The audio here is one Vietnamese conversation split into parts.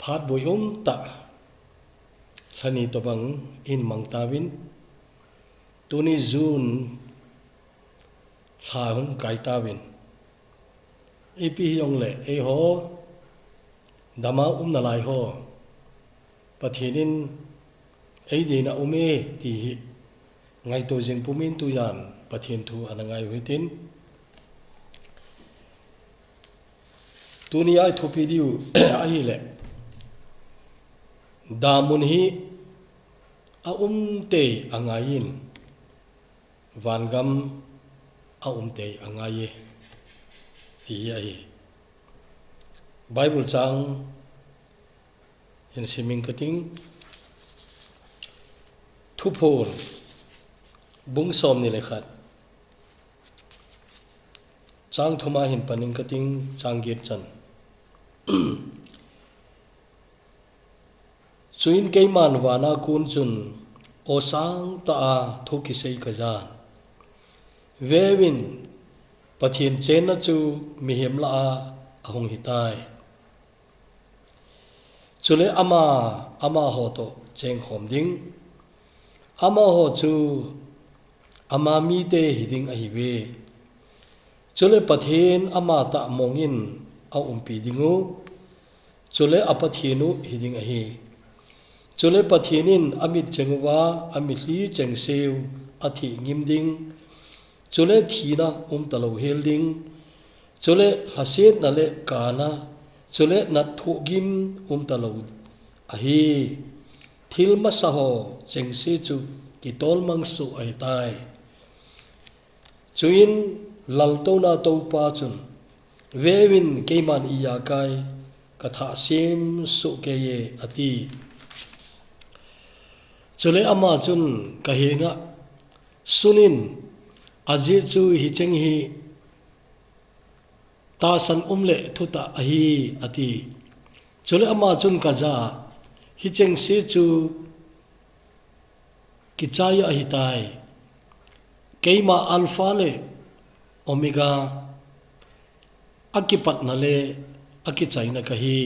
phát bồi ta sani to bang in mang tawin tuni June hung kai tawin ipi yong le e ho dama na lai ho pathinin ei de na ume ti ngai to jeng pumin tu yan pathin thu anangai huitin tuni ai thu pidiu ai le damun hi a te angain vangam a te angai ti ai Bible chang in siming kating thu phon bung som ni le khat chang thoma hin paning kating chang get chan chuin keiman wana kun chun o sang ta a thu ki sei ka ja vewin pathin chen na chu mi hem la a hong hitai chule ama ho to cheng khom ding ama ho chu ama mi te hiding a hi ve chule pathin ama ta mongin a pi dingu chule apathinu hiding a hi chule pathinin amit chengwa amit li chengseu athi ngimding chule thina talo helding chule haset na le kana chule na thugim talo ahi thil masaho chengse chu kitol mangsu ai tai chuin lalto na to pa chun vewin keiman iya kai katha sem su ke ye ati chule ama chun kahenga sunin aje chu hi cheng hi ta san umle thuta ahi ati chule ama chun kaza hi cheng se chu kichaya hi tai keima alpha le omega akipat na le akichai na kahi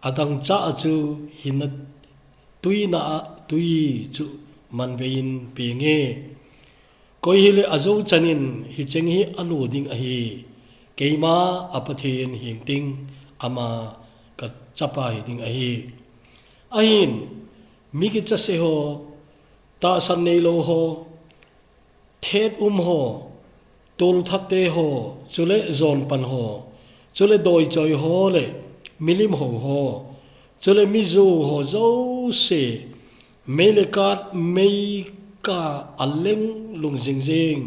adang cha chu hinat tuina tui chu manbein penge koi hile azo chanin hi cheng hi alu ding ahi keima apathin hingting ama ka chapa hi ding ahi ahin mi ki chase ho ta san nei lo ho thet ho tol thatte ho chule zon pan ho chule doi choi ho le milim ho chule mizu ho zo se melekat mei ka aleng lung jing jing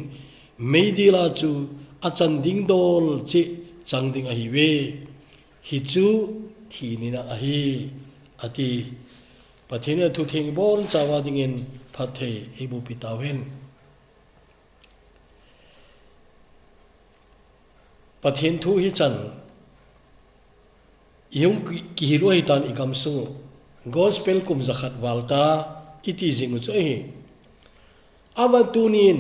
mei dila chu achan ding dol chi chang ding a hi we hi chu thi ni na a hi ati pathine thu thing bon chawa ding in phathe hi bu pitawen pathin thu hi chan yung ki hilo hi tan ikam su gospel kum zakhat walta iti jing chu hi ama tunin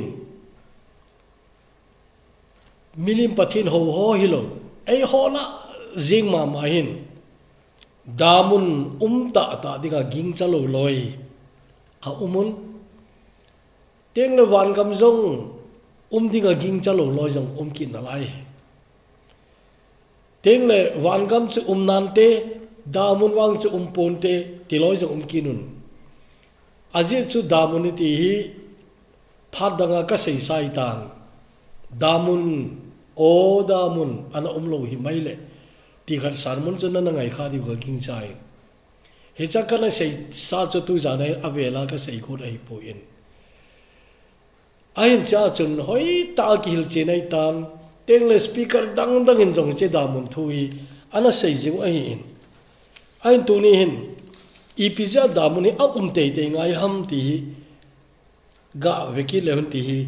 milim pathin ho hilo ei hola jing ma hin damun ta diga ging chalo loi a umun teng le wan kam jong diga ging chalo loi jong kin na lai teng le wan kam chu nan te damun wang chu pon te ti loi jong kinun aje chu damun ti hi phat danga ka sei sai tan damun ana lo hi maile ti khan sarmon chu na ngai kha di ga king chai he cha kana sei sa chu tu ja nai avela ka sei khot ai po in ain cha chun hoi ta ki hil che nai tan teng le speaker dang in jong che damun thui ana sei jing ai in ain tu ni hin ipija damun ni te ngai ham ti ga veki lehun ti hi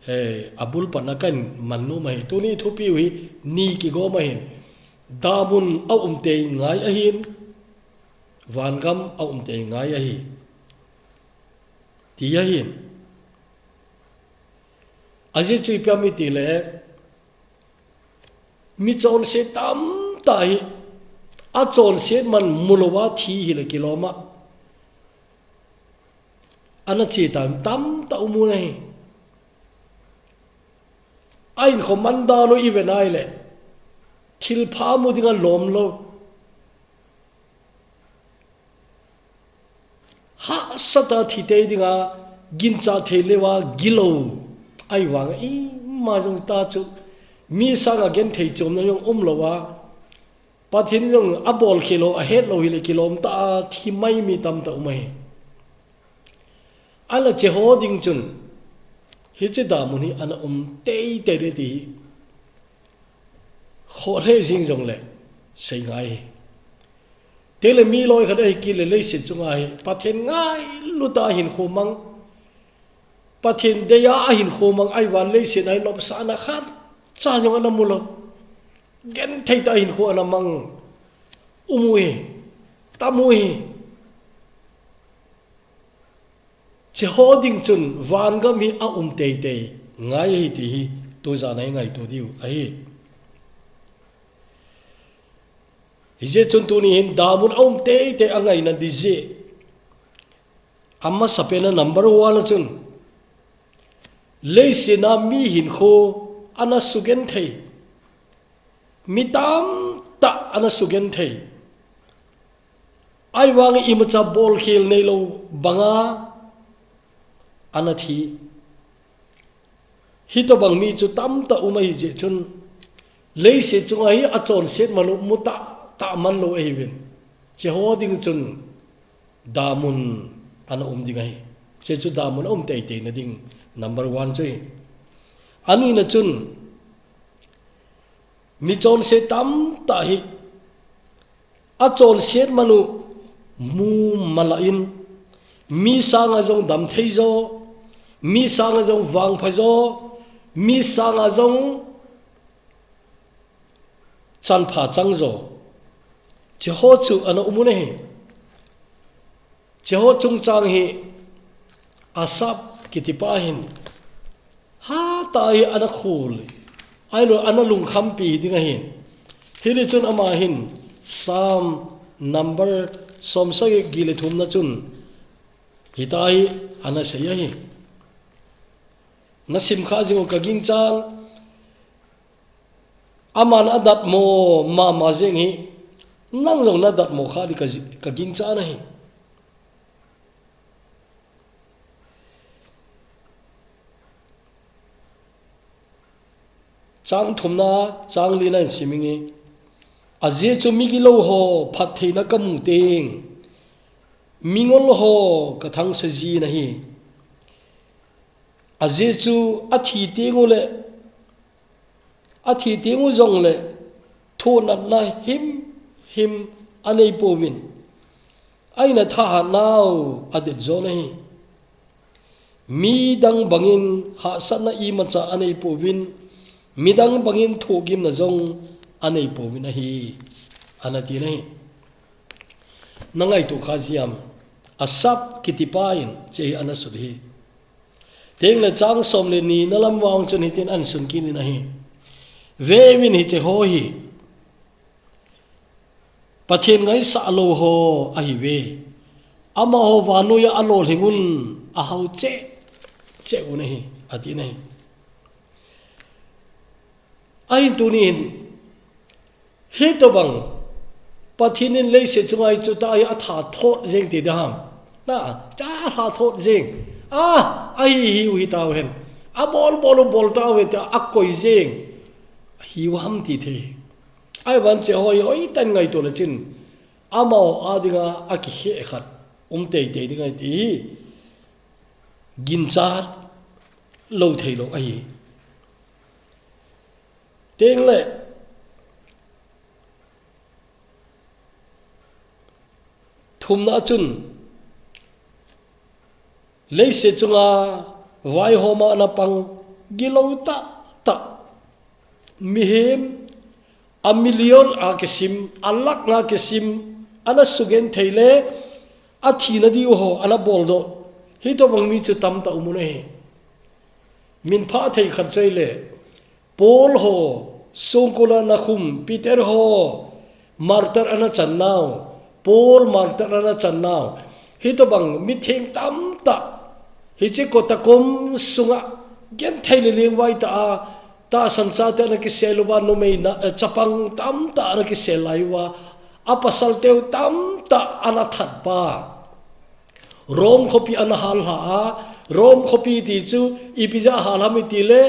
he abul panakan mannu mai tuni thupi hui ni ki go mai damun te ngai a hin vangam te ngai a hi ti a hin aje chui pya mi ti le mi chon se tam tai a chon set man mulowa thi hi le kiloma ana chi tam ta umu nei ain khomanda no ivenai le thil pha mu dinga lom lo ha sata thi te dinga gincha thelewa gilo ai wang i ma jong ta chu mi sanga gen thei chom na yong lowa pathin yong abol khilo a het lo hi le kilom ta thi mai mi tam ta umai ala che ho ding chun hi che da mun hi ana te re ti kho le jing jong le sei ngai te le mi loi khadai ki le sit chungai pathen ngai luta hin khomang pathen de ya hin khomang ai wan le sit ai lop sa na khat cha nyong ana mulo gen thei ta hin kho ana mang umui tamui che ho ding chun van ga mi a te ngai hi ti hi to za nai ngai to diu ai hi je chun tu ni hin damun te angai na di je amma sapena number 1 chun leisina mi hin kho ana sugen thei mitam ta ana sugen thei ai wang imacha bol khel nei lo banga anathi hito bang mi chu tam ta umai je chun leise chunga hi achon set manu muta ta man lo evin che ho ding chun damun ana ding ai che chu damun te na ding number 1 choi ani na chun mi chon se tam ta hi achon set manu mu malain mi sanga jong dam thei zo mi sanga jong wang pha zo mi sanga jong chan pha chang zo che ho chu ana umune he che ho chung chang hi asap kitipa hin ha ta hi ana khul ai lo ana lung kham pi dinga hin hili chun ama hin sam number som sa ge gile thum na chun hitai ana seya hi na sim kha jing ka ging chang aman adat mo ma jing hi nang long na dat mo kha di ka ging cha na hi chang thum na chang li na simingi aje chu mi gi lo ho phat thei na kam teng mingol ho ka thang se ji na hi aje chu athi tengu le athi tengu jong le thu nat na him anei povin aina tha naw adet zo na hi mi dang bangin ha sana I macha anei povin midang bangin thogim na jong anei povin a hi anati na hi nangai tu khaziam asap kitipain che anasudhi teng na chang som le ni na lam wang chun hitin an sun kin na hi ve min hi che ho hi pathen ngai sa lo ho a hi ve ama ho wanu ya alo hingun a hau che u nei ati nei ai tu ni he to bang pathinin le se chungai chu ta ya tha thot jeng ti dam na cha tha thot jeng ai hi wi taw hen a bol taw we ta a koi jeng hi wam ti the ai wan che hoi tan ngai to la chin amao adinga aki he khat te dingai ti gin cha lo thei lo ai teng le thum na chun leise chunga vai homa na pang gilo ta mihem a million a kesim alak nga kesim ana sugen theile a thina di ho ana boldo hi to bang mi chu tam ta umune min pha thei khat chaile pol ho songkola na khum peter ho martyr ana chan now Paul martyr ana chan now hi to bang mi theng tam ta hi che ko ta kom sunga gen thaile leng wai ta sancha te na ki seluwa no me na chapang tam ta na ki selaiwa apasal teu tam ta ana that pa rom khopi ana hal ha rom khopi ti chu ipija hal ha mi ti le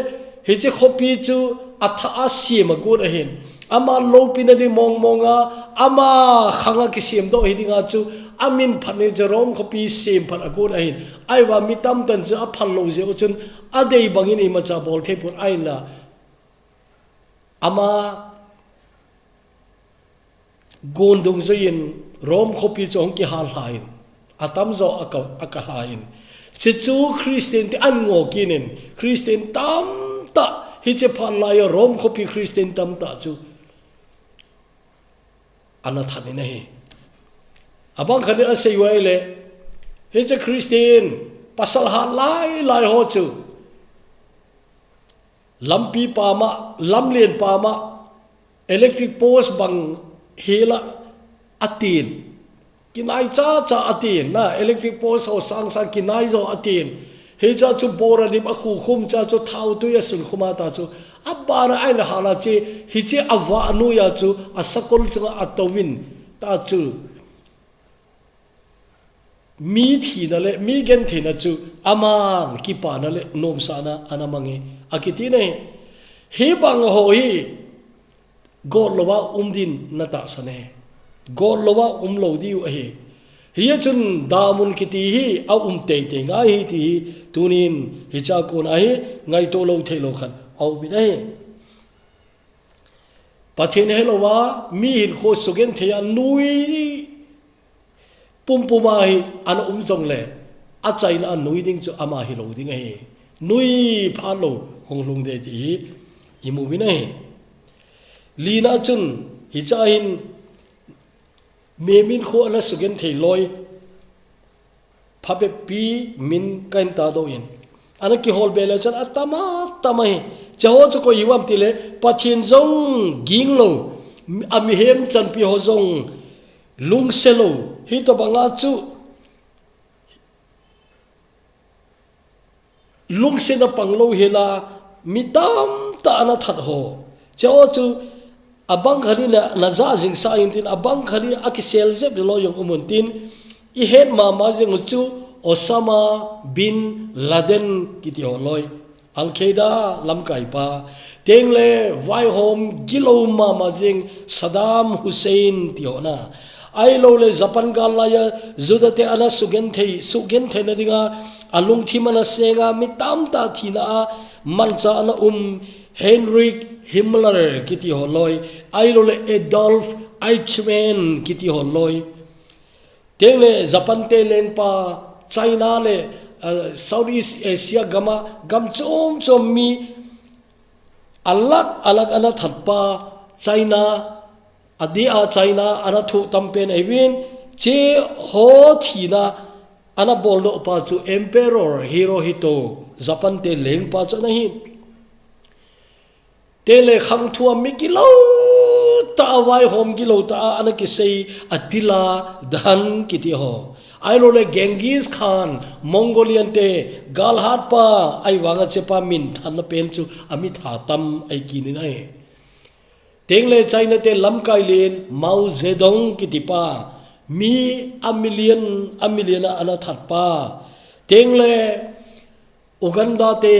hi che khopi chu atha asim gur hin ama lopina di mong monga ama khanga ki sim do hidinga chu amin phane jerom khopi sim phan agur hin aiwa mitam tan cha phal lo je chun adei bangin ima cha bol the pur aina ama gondung zoin rom khopi chong ki hal hain atam zo aka hain chu Christian ti an ngo kinin Christian tam ta hi che phal la yo rom khopi Christian tam ta chu ana thani nahi abang khani asei wai le hi che Christian pasal ha lai ho chu lampi pa ma lamlien pa ma electric post bang hela atin kinai cha atin na electric post ho sang kinai zo atin he cha chu bora dim a khu khum cha chu thau tu ya sun khuma ta chu abara aina hala che hi che awa anu ya chu asakol chu atowin ta chu mi thi na le mi gen thi na chu aman ki pa na le nom sa na anamangi akiti ne he bang ho hi god lowa umdin na ta sane god lowa umlo diu a hi hiya chun damun kiti hi a te nga hi ti tunin hi cha ko na hi ngai to lo thelo khan au bi dai pathin he lowa mi hin kho sugen thea nui pumpuma hi an jong le a chaina nui ding chu ama hi lo ding hi nui pha lo hong lung de ti imu bi nai lina chun hi cha hin memin kho ala sugen thei loi phabe pi min kain ta do in ana ki hol bela chan atama tamai chaho chu ko iwam tile pathin jong ging lo ami hem chan pi ho jong lung selo hi to banga chu lung se na panglo hela mitam ta ana that ho chaho chu abang khali na za jing sa in tin abang khali akisel je lo yong umuntin I het ma jeng chu Osama bin Laden kiti holoi Al Qaeda lam kai pa tengle vai hom gilo ma jeng Saddam Hussein ti ona ai lo le Japan gal la ya zudate ana sugen thei na dinga alung thimana senga mitam ta thina mancha ana Heinrich Himmler kiti holoi ai lo le Adolf Eichmann kiti holoi tengle Japan te leng pa China le Southeast Asia gam chom mi alak ana thatpa China adia China ana thu tampen evin che ho thina ana boldo pa chu Emperor Hirohito Japan te leng pa cha nahi tele khang thua mikilo ta wai hom kilo ta ana ki sei Attila dan kiti ho ai lo le Genghis Khan Mongolian te galhat pa ai wanga chepa min than pen chu ami tha tam ai kini nai tengle China te lam kai len Mao Zedong kiti pa mi a million ana that pa tengle Uganda te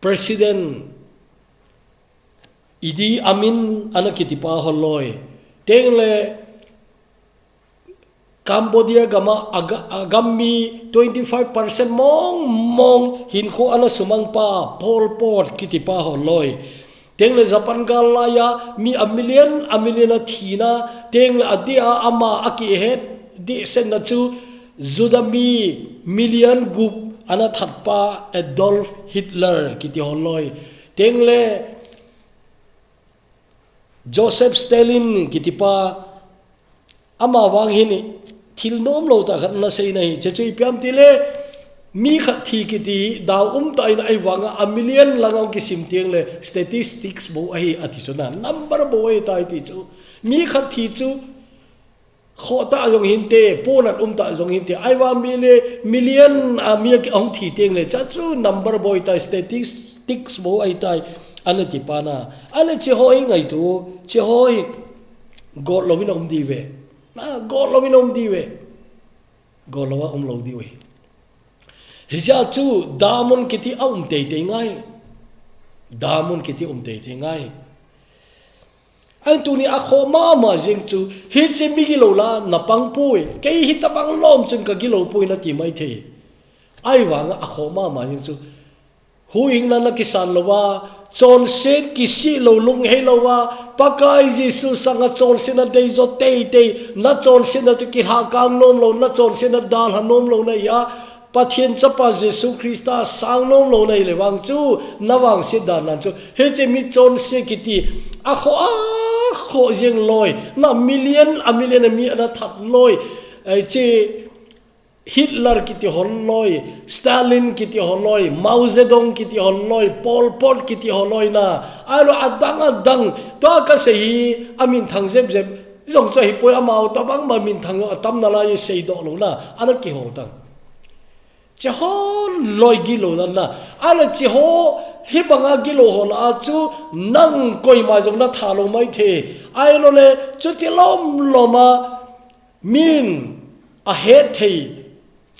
President Idi Amin ana kitipa holoi tengle Cambodia gama agami 25% mong hin kho ana sumang pa Pol Pot kitipa holoi tengle Japan galaya mi a million thina tengle adia ama aki het di sen na chu Zudami million gup ana thatpa Adolf Hitler kiti holoi tengle Joseph Stalin kitipa ama wang hini thil nom lo ta khat na sei nahi chechui piam tile mi khat thi kiti daw ta ina ai wanga a million langaw ki sim tiang le statistics bo ai ati chuna number bo ai tai ti chu mi khat thi chu kho ta yong hin te ponat ta yong hin te ai wa million a mi ki ong thi teng le cha chu number boy ta statistics bo ai tai ana ti pana ana che hoi ngai tu che hoi god lo min om di ve na god lo min om di ve god lo wa om lo di ve hi cha chu damon kiti om te te ngai damon kiti om te te ngai anh tu ni a kho ma jing chu hi che mi gi lo la na pang pui ke hi ta bang lom chung ka gi lo pui na ti mai the ai wang a kho ma jing chu hu ing na kisan lo wa chon set ki si lo lung he lo wa pakai jisu sanga chon sina dei zo te na chon sina tu ki ha kang nom lo na chon sina dal ha nom lo na ya pathian chapa jesu christa sang nom lo nei le wang chu na wang se dan nan chu he che mi chon se ki ti a kho jeng loi na million mi na that loi ai che Hitler kiti holloi Stalin kiti holloi Mao Zedong kiti holloi Pol Pot kiti holloi na alo adang to ka se hi amin thang zeb jong cha hi poi amao tabang ma min thang atam na la ye sei do lo na ana ki ho tang che ho loi gi lo na ala che ho hi banga gi lo ho la chu nang koi ma jong na tha lo mai the ai lo le chu ti lom loma min a he thei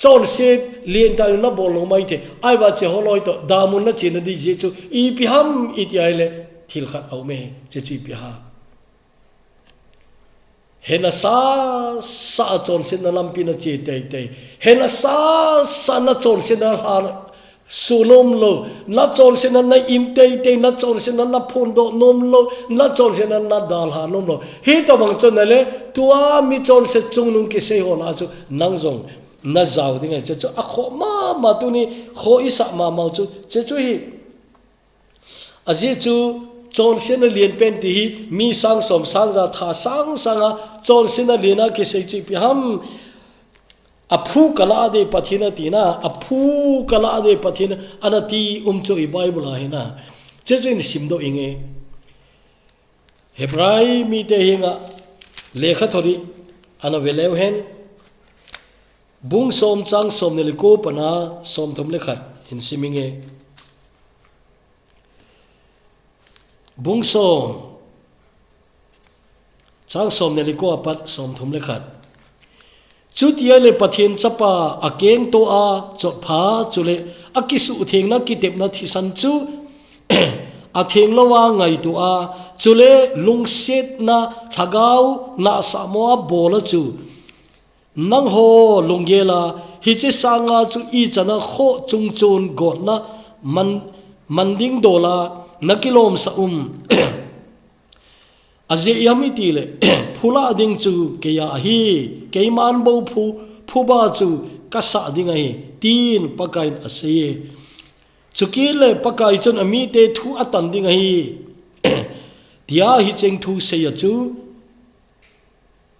chon se lien ta na bol lo mai the ai ba che ho loi to damun na chin di je chu I pi ham I ti ai le thil khat au me che chi pi ha hena sa chon se na lam pi na che te hena sa na chon se na ha sunom lo na chon se na im te na chon se na phon do nom lo na chon se na dal ha nom lo hi to bang chon na le tua mi chon se chung nung ki se ho la chu nang jong na zau ding che chu a kho ma tu ni kho isa ma chu che chu hi a ji chu chon sen na lien pen ti hi mi sang som sang za tha sang a chon sen na lena ke sei chi pi ham a phu kala de pathina ti na a phu kala de pathina ana ti chu I bible a hi na che chu in sim do inge hebrai mi te hinga lekha thori ana velew hen bung som chang som ne ko pana som thom le khat in siminge bung som chang som ne ko apat som thom le khat chu tia le pathian chapa akeng to a chot pha chule akisu theng na kitep na thisan chu a theng lowa ngai tu a chule lungset na thagau na samoa bola chu nang ho lunggela hi che sanga chu I chana kho chung chun go na manding dola nakilom sa aje yami ti le phula ding chu ke ya hi ke man bo phu ba chu ka sa ding ai tin pakain ase chuki le pakai chon ami te thu atan ding ai tia hi cheng thu se ya chu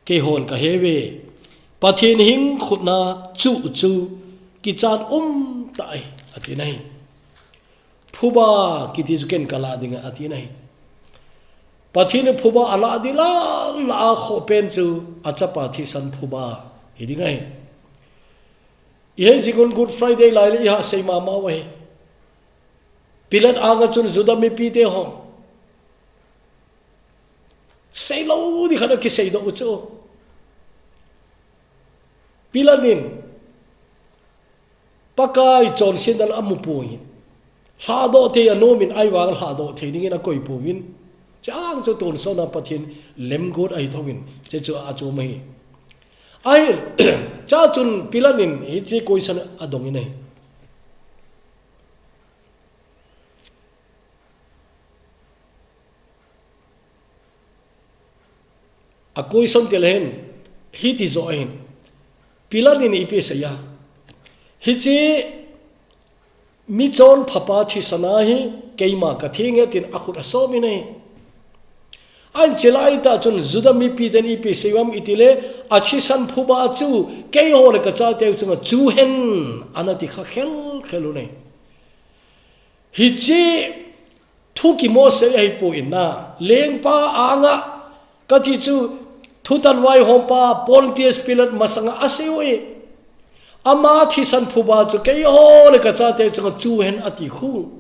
ke hon ka hewe pathin hing khutna chu ki chan tai ati nai phuba ki ti ken kala dinga ati nai pathin phuba ala dila la kho pen chu acha pathi san phuba hidingai ye jigun good friday lai le ha sei ma we pilat anga chun juda mi pi te ho sei lo di khana ki sei do chu pilanin pakai chon sindal amu puin ha do te anomin ai wang ha do the ding na koi puin chang cho ton so na pathin lem god ai thawin che chu a chu mai ai cha chun pilanin hi chi koi san adong nei a koi son telen hi ti zo hin pilanin ipe saya hi chi mi chon phapa thi sana hi keima ka thinge tin akhut asomi nei an chelai ta chun juda mi pi den ipe sewam itile achi san phuba chu ke hol ka cha te chu hen anati kha khelu nei hi chi thu ki mo se ai po inna leng pa anga ka ti chu thutan wai hompa Pontius Pilate masanga asewe ama thi san phuba chu ke ho le ka cha te chu hen ati khu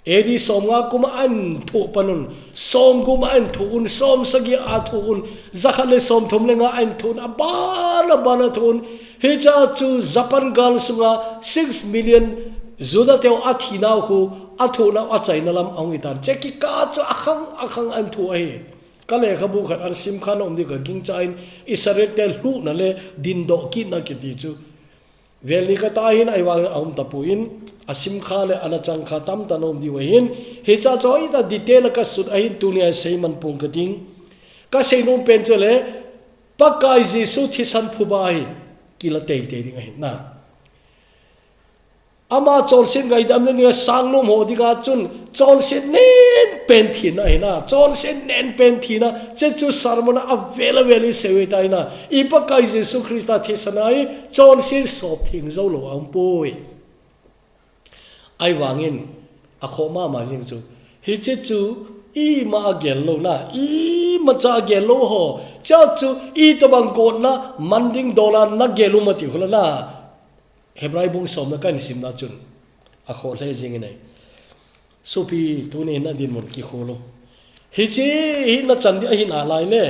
edi somnga kuma an thu panun som kuma an thun som sagi a thun zakhale som thum lenga an thun abala bala thun hecha chu Japan gal sunga 6 million zuda teo athina hu athuna a chaina lam angi tar cheki ka chu akhang an thu ai kale khabu khat an sim khan om di ka king chain Israel tel hu na le din do ki na ki ti chu veli ka ta hin ai wa aum tapuin asim khale ana chang khatam tanom di wahin hecha choi da detail ka sut ai tunia seiman pung ka ding ka seinom pen chole pakai jisu thi san phubai kila tei tei ding ai na ama chol sin gai dam ne sanglom ho diga chun chol sin nen pen thina ai na chol sin nen pen thina che chu sarmona available sewe tai na I pakai jisu Christa thi sanai chol sin sop thing zo lo am poi ai wangin a khoma ma jing chu hi che chu I ma gel lo na I ma cha gel lo ho cha chu I to bang kon na manding dolan na gelu ma ti khula na hebrai bung som na kan sim na chun a kho le jing nei sopi tu ne na din mon ki kholo hi che hi na chan di hi na lai le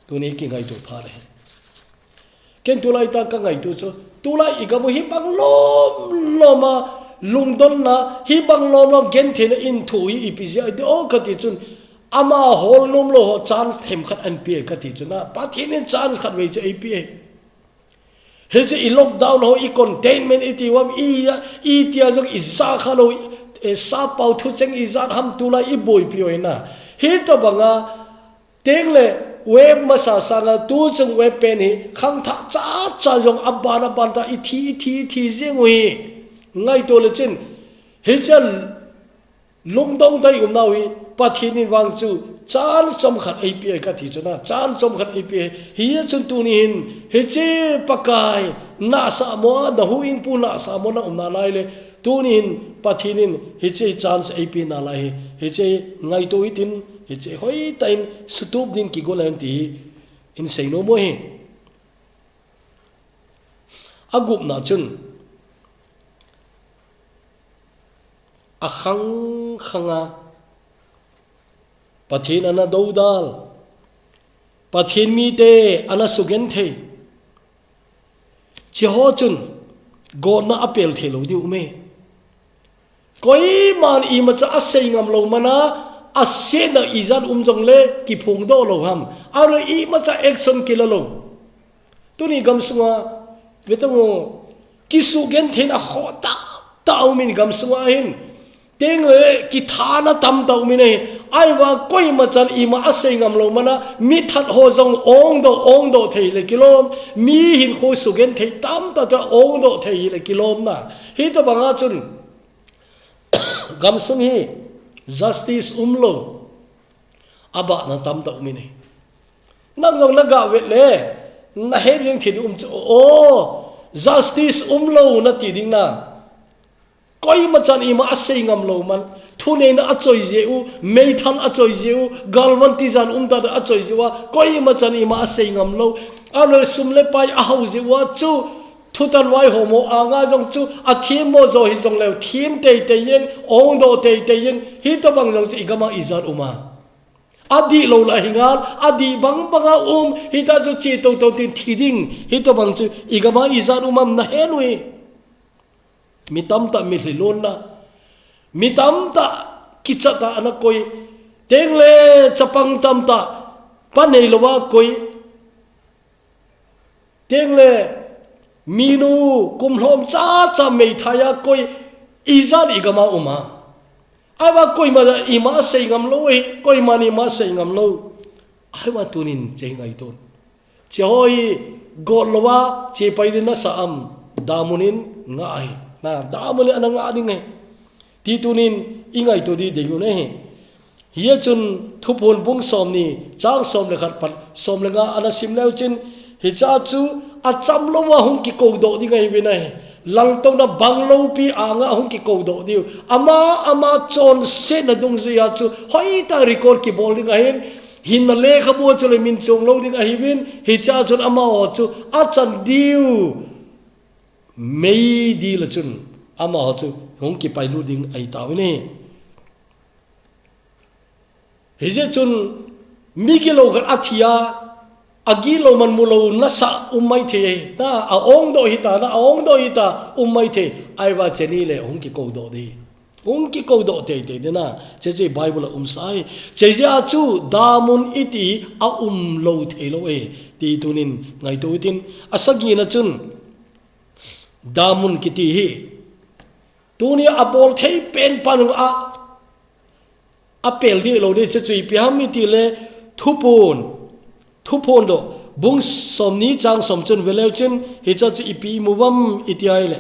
tu ne ki ngai tu pha re ken tu lai ta ka ngai tu chu tu lai I ga mo hi bang lo ma lung don na hi bang lom gen thin in thu hi ipisi ai o ka ti chun ama hol nom lo ho chance them khat an pi ka ti chuna pa thin in chance khat we che ai pi he che I lockdown ho I containment iti wam I tia jok I za khalo e sa pau thu cheng I zat ham tu la I boi pi oi na hi to banga teng le web ma sa na tu chung web pen hi khang tha cha jong abana ban ta I thi jeng wi ngay to le chen he chan lung dong dai um nawi pathin in wang chu chan chom khat API ka thi chuna chan chom khat API hi chun tu ni hin he che pakai na sa mo na hu in pu na sa mo na um na lai le tu ni hin pathin in he che chance API na lai he che ngay to itin he che hoi time stup din ki golam ti in sei no mo he agup na chun khanga pathin ana dodal pathin mi te ana sugen the chi ho chun go na apel the lo di ume koi man I ma cha sei ngam lo mana ase na izan jong le ki phung do lo ham aro I ma cha action kila lo tuni gam sunga betango ki sugen the na khota taw min gam sunga hin teng le ki thana tam taw mi nei ai wa koi ma chan I ma asei ngam lo mana mi that ho jong ong do thei le kilom mi hin kho sugen thei tam ta ta ong do thei le kilom na hi to banga chun gam sung hi justice umlo aba na tam taw mi nei nang ngong na ga wet le na he jing thi o justice umlo na ti ding na koi ma chan I ma asei ngam lo man thune na achoi jeu mei than achoi jeu galwan ti jan ta achoi jewa koi ma chan I ma asei ngam lo alo sumle pai a hau jewa chu thutan wai homo anga jong chu a thim mo zo hi jong le thim te yen ong do te yen hi to bang jong chi gama izar uma adi lo la hingal adi bang hi ta chu chi to tin thiding hi to bang chu igama izar umam na helwe mitam ta mi hlilon na mitam ta kichata ana koi tengle chapang tam ta panei lowa koi tengle minu kumhlom cha mei thaya koi izan igama uma aiwa koi ma ima sei ngam lo koi mani ma sei ngam lo aiwa tunin jengai ton choi golwa che pairina saam damunin ngai na damule anang ading ne ti tunin ingai to di degu ne hiya chun thupon bung som ni chang som le khat pat som le nga ana sim leu chin hi cha chu a cham lo wa hung ki ko do di ngai binai lang to na bang lo pi anga hung ki ko do di ama chon se na dung zia chu hoi ta record ki bol di ngai hin na le khabu chu le min chong lo ding a hi win hi cha chun ama ho chu a chan diu mei di la chun ama ho chu hong ki pai lu ding ai ta ni hi je chun mi ki lo khat athia agi lo man mulo nasa umai the na a ong do hita na a ong do hita umai the ai wa cheni le hong ki ko do di hong ki ko do te te na che bible sai che ja chu damun iti a lo the lo e ti tunin ngai tu tin asagi na chun damun kiti hi tuni abol thei pen panung a apel di lo de che pi ham mi ti le thupon do bung som ni chang som chun veleu chun hi cha chu ipi muwam itiai le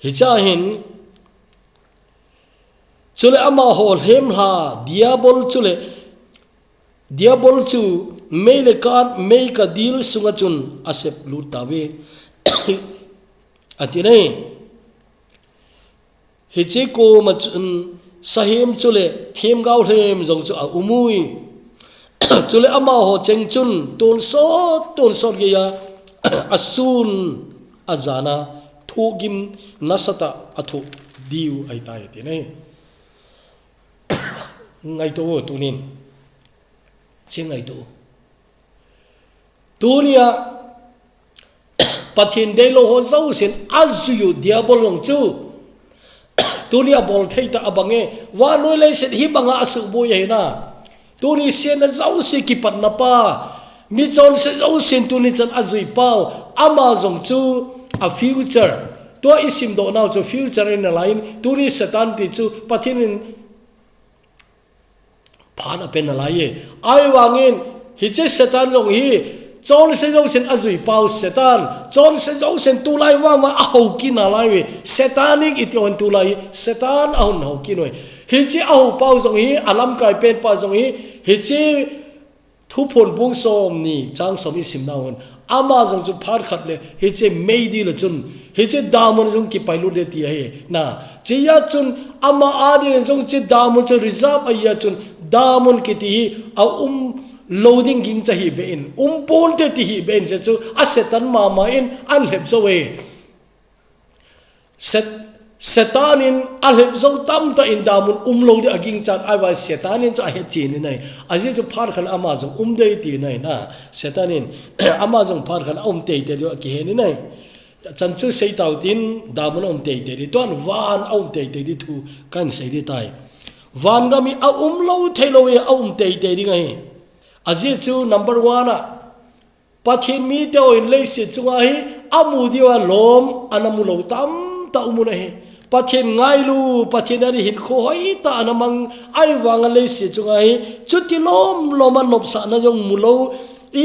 hi cha hin chule ama hol hem ha diabol chu mele kan mei ka dil sunga chun asep lu tawe atine hi che ko ma chun sahim chule them gau hem jong chu a umui chule ama ho cheng chun ton so ge ya asun azana thugim nasata athu diu ai ta ti nei ngai to tunin cheng ngai to tunia pathin de lo ho zo sin azu diabol long chu tunia bol theita abange wa noi le set hi banga asu boy he na tuni sen na zo se ki pat na pa mi chon se zo sin tuni chan azui pau ama zong chu a future to isim do now to future in a line tuni satan ti chu pathin in phana pen la ye ai wangin hi che satan long hi chon se zo sin azui pau satan chon se zo sin tu lai wa ma a ho ki na lai we satanic it on tu lai satan a hon ho ki noi hi che a ho pau zong hi alam kai pen pa zong hi che thu phon bung som ni chang som isim na hon ama zong chu phar khat le hi che mei di la chun hi che damon zong ki pai lu de ti he na che ya chun ama adi zong che damon chu reserve ai ya chun damon ki ti a loading ging chahi be in pol te ti hi ben se chu a setan mama in an lep zo we setanin a lep zo tam ta in damun load aging chat ai wa setanin cha he chin ni nai aje chu phar khan ama zo dei ti nai na setanin ama zo phar khan te te lo ki he ni nai chan chu sei tau tin damun te te ri ton wan te te ri thu kan sei ri tai van ga mi a lo thelo we te te ri ngai aje chu number 1 a pathin mi te in le se chunga hi amu diwa lom anamu lo tam ta umuna hi pathin ngai lu pathin ari hin khoi ta anamang ai wang le se chunga hi chuti lom loman nop sa na jong mulo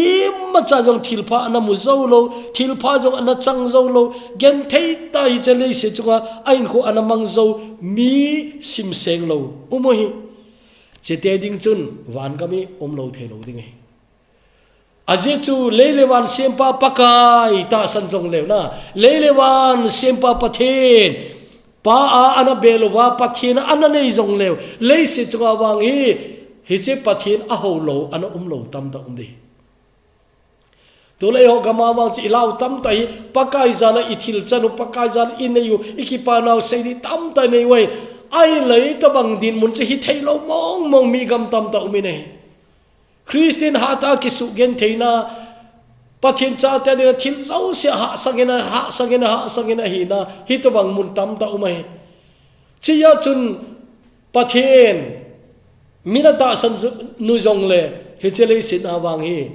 im ma cha jong thilpha na mu zo lo thilpha jong ana chang zo lo gen thei ta hi chale se chunga ain kho anamang zo mi sim seng lo umohi chete ding chun wan kami lo the lo ding he aje chu lelewan sempa pakai ta san jong le na lelewan sempa pathen pa a ana belwa pathen ana nei jong le leise chuwa wang hi che pathen a ho lo ana lo tam ta de to le ho gama wa chi lau tam ta hi pakai jana ithil chanu pakai jan ineyu ikipa naw seidi tam ta nei wei ai lấy ta bằng din muốn chỉ hít thấy lâu mong mi gam tam ta umi này Christian hata kisu gen thấy na pathin cha te de thil zau se ha sangena hi na hi ta bằng mun tam ta umai chi ya chun pathin mina ta san nu jong le hi chele sin awang hi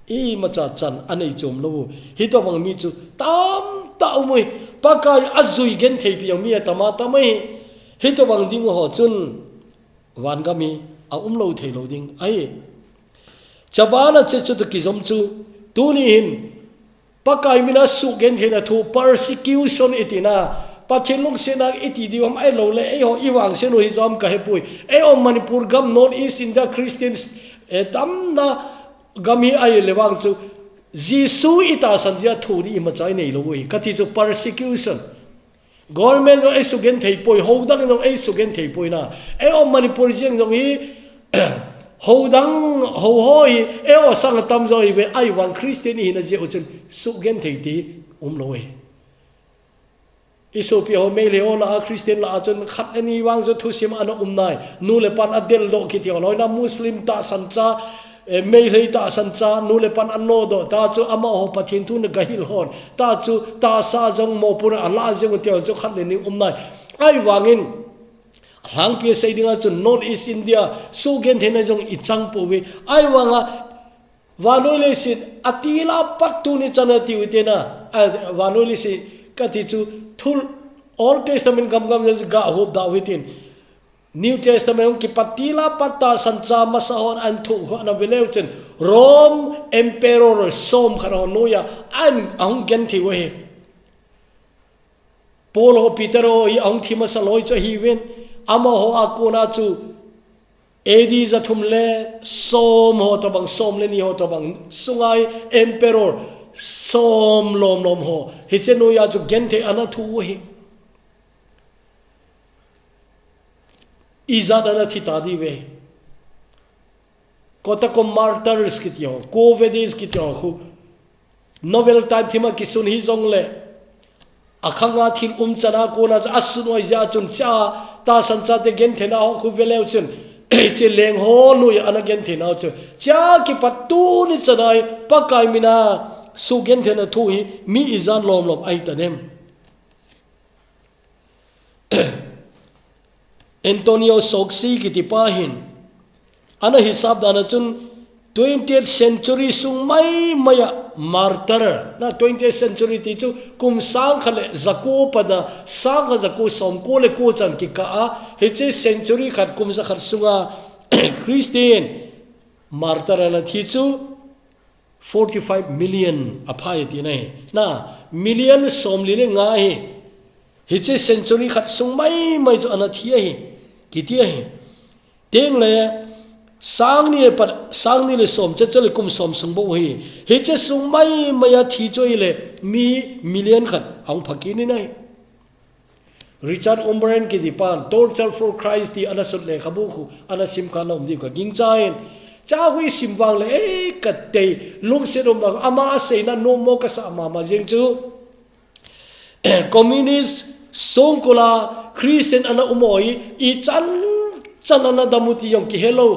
i ma cha chan anei chom lo hi ta bằng mi chu tam ta umai pakai azui gen thei pi mi ta ma ta mai hito bang ding ho chun wan ga mi a lo thei lo ding ai chabana che chu ki jom chu tu ni hin pakai mina su gen thena thu persecution itina pathin lung sena iti diom ai lo le ai ho iwang se no hi jom ka he pui ai om manipur gam non is in the Christians tam na gami ai lewang chu jisu ita sanjia thu ni ma chai nei lo wi kati chu persecution government jo ai sugen thei poi ho dang no ai sugen thei poi na ai om manipur jeng jong hi hầu đăng hầu hoi eo sang tâm rồi về ai vang Christian hi na je uchun su gen thei ti loi Ethiopia ho mele la Christian la chun khat ani wang zo thu sim ana nai nu le pan adel do ki ti loi na Muslim ta sancha mele ta sancha nu le pan anno do ta chu ama ho pathin thu na gahil hon ta chu ta sa jong mo pura ala jong ti chu khat le ni nai ai wangin hang pia sei dinga chu North East India su gen thena jong ichang powe ai wanga vanole sit atila patu ni chana ti utena vanole si kati chu thul Old Testament gam ga hob da witin New Testament ki patila patta sancha masahon an thu ho na veleuchen Rome emperor som khano noya an ang gen thi we Paul ho Peter ho i ang thi masaloi cho hi wen ama ho akona chu edi za thumle som ho to bang som le ni ho to bang sungai emperor som lom ho hi chenu ya chu gente ana thu hi izada na thi ta di we kota ko martyrs kit yo covedis kit yo khu novel type thima ki sun hi jong le akhanga thil chana ko na asunoi ja chun cha ta sancha te gen thena ho khu veleu chun che leng ho nu ya ana gen thena chu cha ki patu ni chanai pakai mina su gen thena thu hi mi izan lom ai tanem Antonio Soxi ki tipahin ana hisab dana chun 20th century sung mai maya martyr na 20th century ti chu kum sang khale zako pada sang zako som ko le ko chan ki ka he che century khat kum za khat sunga Christian martyr na thi chu 45 million aphai ti nai na million som li le nga he che century khat sung mai chu ana thi hi ki ti hi teng le sang ni le som che chale kum som sung bo hi he che sung mai maya thi choi le mi million khat ang phakini nai Richard Umbren ki dipan torture for Christ di ana sut le khabu khu ana sim ka nom di ka ging chain cha hui sim wang le ka te lung se rom ama se na no mo ka sa ma jing chu communist song kola Christian ana umoi I chan ana damuti yong ki hello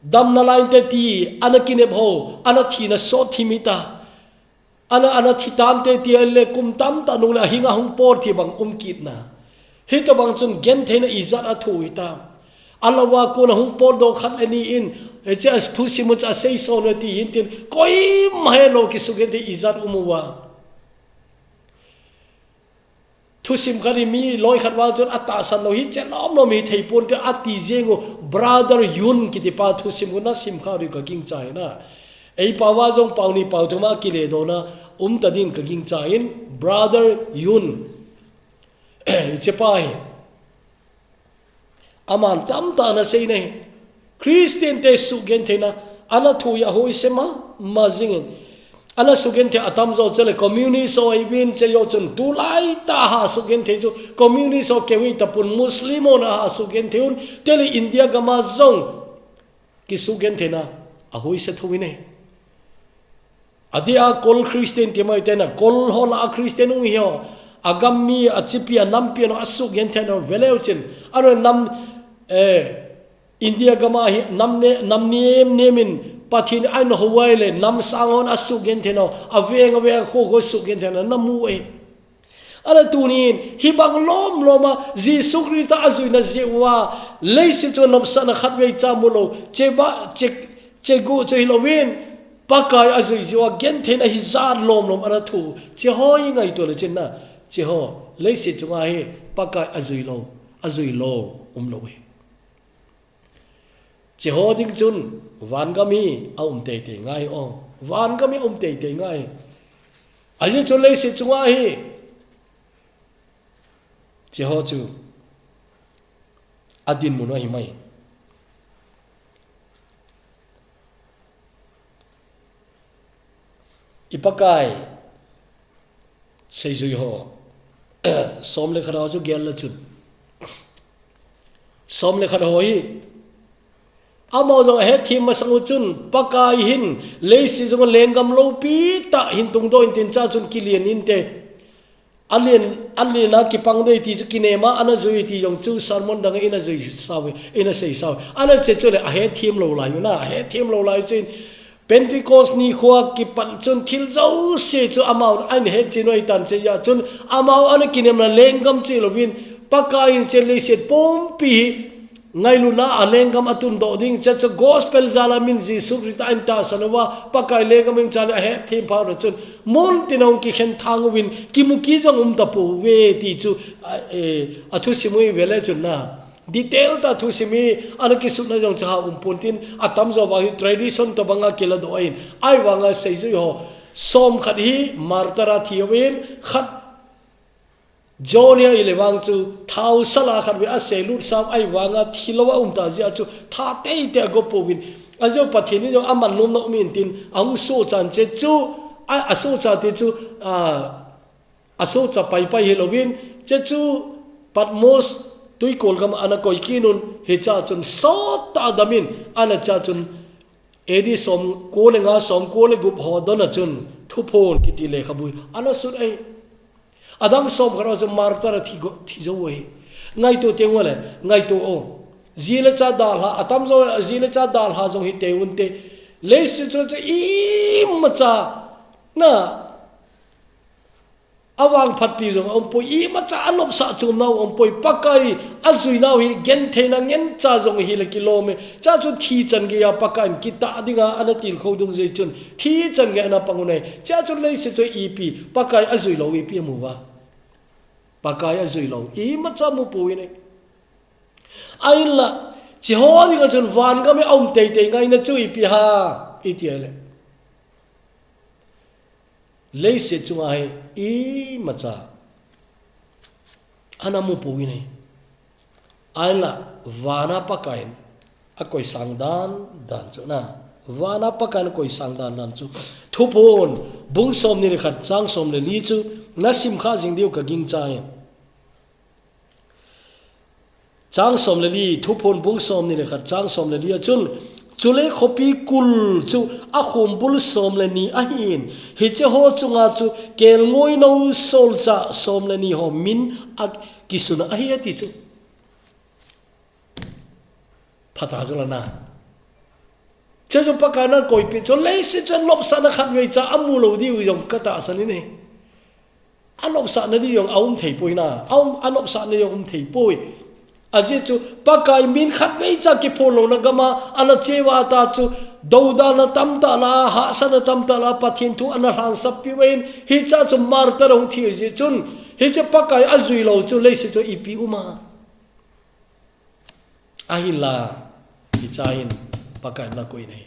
dam na line te ti ana kinep ho ana thina so thimita ana thitam te ti le kum tam ta nu la hinga hung por thi bang kit na hi to bang chung gen thena izat a thu ita alawa ko na hung por do khat ani in just thu simuch a sei so no ti hintin koi mahelo ki su gen te izat umuwa thu sim khari mi loi khat wa chon ata san no hi chelom no mi thei pon te ati jengo brother yun ki ti pa thu sim na sim khari ka king chai na ei pa wa jong pau ni pau thuma ki le do na ta din ka king chai in brother yun che pai aman tam ta na sei nei Christian te su gen te na ana thu ya hoi sema ma jingin ana sugen the atam zo chele community so ibin che yo chun tu lai ta ha sugen the chu community so kewi ta pun muslim on ha sugen the un tele India gama zong ki sugen the na a hoi se thuine adia kol Christian te mai te na kol hol a Christian ung hio agam mi a chipia nampi no asugen the no veleu chen aro nam India gama hi nam nemin pathin an howaile nam sangon asugen theno aveng kho sugen thena namu e ala tunin hibang loma Jesus Christ azuina jewa leise to nom sana khatwe chamulo cheba chegu chehilowin pakai azui jewa gen thena hi zar lom ara thu che hoi ngai to le chenna che ho leise chunga he pakai azui lo umlowe Jehoding chun van kami te ngai o van kami te ngai aje chun le si chunga hi Jeho chu adin muno hi mai ipakai sei zui ho som le khara chu gel la chun som le khara ho hi amao jong he thim ma sangu chun pakai hin leisi jong lengam lo pi ta hin tung do in tin cha chun kilian in te alien ki pang dei ti kinema ana zui ti jong chu salmon dang ina zui sawi ina sei sawi ana che chule a he thim lo lai na he thim lo lai chin Pentecost ni khuwa ki pan chun thil zo se chu amao an he chinoi tan che ya chun amao ana kinem na lengam chi lovin pakai che le se pom pi ngai lu na alengam atun do ding cha gospel zala min Jesus Christ an ta sanawa pakai lengam in chala he thim pa ro chun mon tinong ki khen thang win ki mu ki jong ta pu we ti chu athu simui vele chun na detail ta thu simi ana ki su na jong cha puntin atam zo ba tradition to banga kila do in ai wanga sei ju ho som khat hi martara thiwin khat Jonia ilewang chu thau sala khat we a selut sam ai wanga thilowa ta ji chu tha te go powin ajo pathini jo aman lum no min tin ang so chan che chu a so cha te chu a so cha pai pai helovin che chu patmos tui kolgam ana koi kinun he cha chun so ta damin ana cha chun edi som ko le nga som ko le gup ho dona chun thu phon kiti le khabui ana sur ai adang som khara so martar thi zo we ngai to tengwale ngai to o zile cha dal ha atam zo zile cha dal ha zo hi te un te le si cho i ma cha na awang phat pi zo om poi i ma cha anop sa chum nau om poi pakai azui nau hi gen the na ngen cha zo hi le kilome cha chu thi chan ge ya pakan kita dinga ana tin kho dung zai chun thi chan ge ana pangunai cha chu le si cho i pi pakai azui lo wi pi mu wa pakai azui lo i ma cha mu pui ne ai la chi ho dinga chun van ga me om te te ngai na chu i pi ha i ti le lấy sự chung ai ý mà cha anh em mua bùi này anh là vana pakain à coi sang đan chỗ na vana pakain coi sang đan chỗ thu pon bung som này khát sang som này lý chỗ na sim kha jing diu cả ging chai sang som này lý thu pon bung som này khát sang som này lý chun chule khopi kul chu a khom bul som le ni a hin hi che ho chunga chu kel ngoi no sol cha som le ni ho min a kisuna a hi ati chu phata chu la na che chu pakana koi pi chu le si chu lop sa na khat wei cha amu lo di yong ka ta sa ni ne anop sa na di yong aum thei poi na aum anop sa na yong thei poi aje chu pakai min khat mei cha ki pholo na gama ana chewa ta chu dauda na tamta la ha sana tamta la pathin thu ana hang sap pi wen hi cha chu mar ta rong thi je chun hi cha pakai azui lo chu le se chu ipi uma ahila hi cha in pakai na koi nei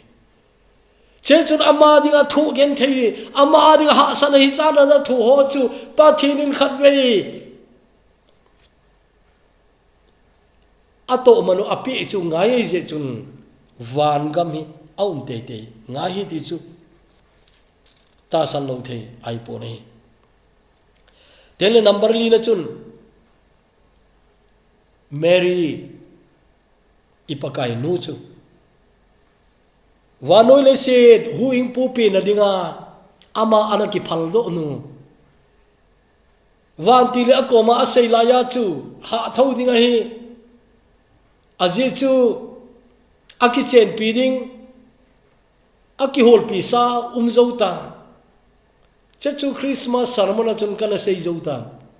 che chun ama dinga thu gen thei ama dinga ha sana hi cha na thu ho chu pathin in khat wei ato manu api chu ngai je chun van gam hi aum te te ngai hi ti chu ta san lo the ai po nei tele number li na chun Mary ipakai nu chu vanoi le se hu ing pu pi na dinga ama ana ki phal do nu van ti le akoma asei la ya chu ha thau dinga hi aje chu aki chen piding aki hol pisa zauta che chu Christmas sermon chun kana sei zauta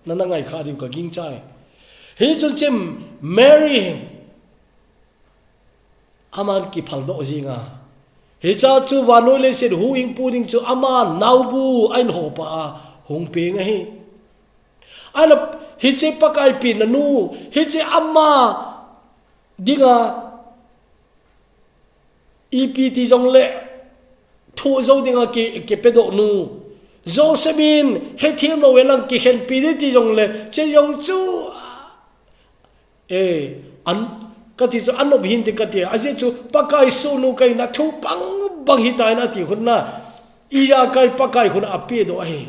nana ngai kha diu ka ging chai he chu chem Mary amar ki phal do jinga he cha chu wanoi le se hu ing puding chu ama naubu ain ho pa hong pe nga he ana he che pakai pin nu he che ama dinga EPT jong le thu zo dinga ke pedo nu zo semin he thiam lo welang ki khen pi ti jong le che yong chu an ka ti chu an no hin ti ka ti a je chu pakai su nu kai na thu pang bang hi tai na ti khun na iya kai pakai khun a pe do he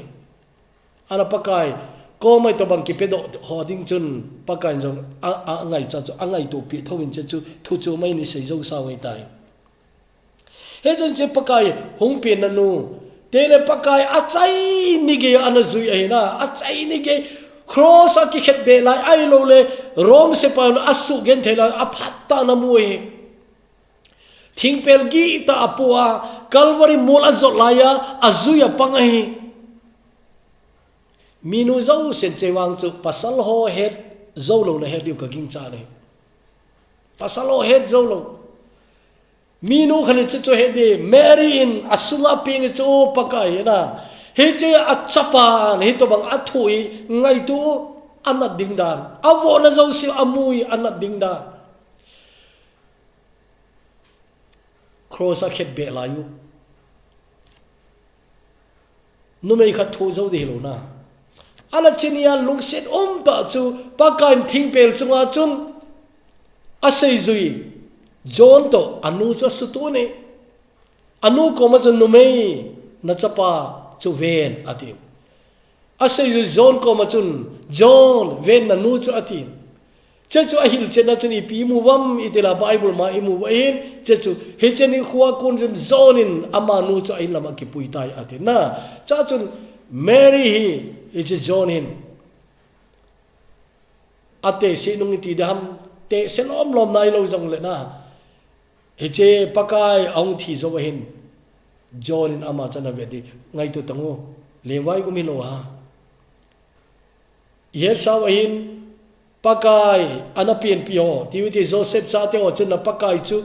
ana pakai có mấy tàu bằng kịp độ họ đinh chân bác cái rằng ngày cha cho ngày tụ bị thâu mình chứ thu chú mấy ni sử dụng sao vậy tại hết chân chỉ bác cái hung biển là nu thế là bác cái cháy ni cái anh zui ấy na cháy ni cái cross cái khét bể lại ai lâu lệ rom sẽ bao asu gen thế là phát ta na muối thing pelgi ta apua Calvary mol azot laya azuya pangai minu zau sen chewang chu pasal ho het zo lo na het diu ka king cha ne pasal ho het zo lo minu khani chu het de Mary in asunga ping chu pakai na he che achapa he to bang athui ngai tu anat ding dan avo na zo si amui anat ding dan cross a khet be la yu nu mei khat thu zo de lo na ala chinia lungset ta chu pakai thing pel chunga chun asei zui John to anu cho su tu ne anu ko ma chun nu mei na chapa chu ven ati asei zui John ko ma chun John ven na nu chu ati chechu ahil chena chuni pi mu wam itela Bible ma imu wain chechu he cheni khuwa kun chun John in ama nu chu ain lama ki puitai ati na cha chun Mary hi is John in ate si nung ti dam te selom lom nai lo jong le na he che pakai ong thi zo hin John in ama chana ve di ngai tu tango lewai gu mi lo ha yer sa wa hin pakai anapien pio tiwi Joseph cha te o chun na pakai chu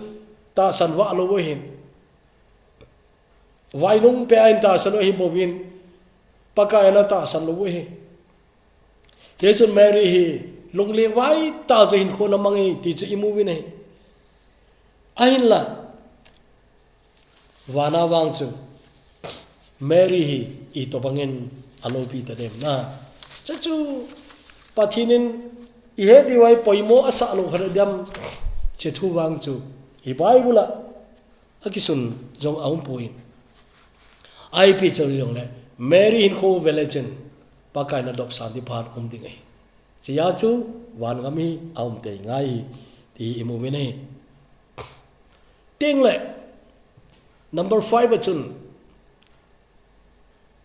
ta san wa lo we hin vai lung pe ain ta san hi bovin pakai na ta san lo we he chun Mary hi lung le vai ta zo hin khona mangi ti chu imu wi nei ain la wana wang chu Mary hi I to bangin alopi ta dem na chu pathinin ihe diwai poimo asa lo khadam che thu wang chu I Bible akisun jong aum point ai pi chol yong le Mary in kho velachen pakai na dop san di phat ding ai sia chu wan gami aum te ngai ti imu mene ting le number 5 chun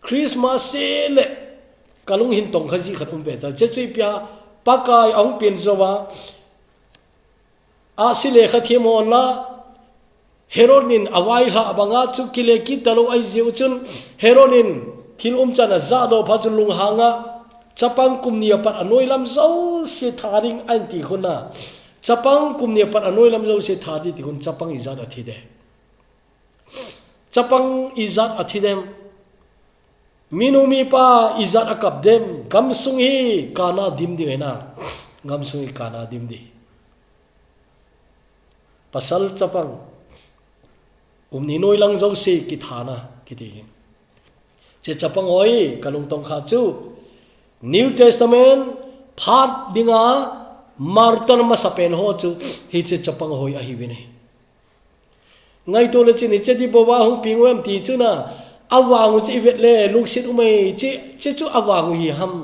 Christmas le kalung hin tong khaji khatum pe ta che chui pia pakai ong pin zowa a sile khathimon la heronin awai la banga chu kile ki talo ai jeu chun heronin thil chana za do phachun lung hanga chapang kumnia pat anoi lam zo se tharing anti khuna chapang kumnia pat anoi lam zo se thadi ti kun chapang izat athi de chapang izat athi dem minumi pa izat akap dem gamsung hi kana dim di na gamsung hi kana dim di pasal chapang kumni noi lang zo se ki thana ki ti che chapang oi kalung tong kha chu New Testament phat dinga martan ma sapen ho chu hi che chapang hoi a hi wine ngai to le chin che di bowa hung pingwem ti chu na awang chi vet le lungsit umei che chu awang hi ham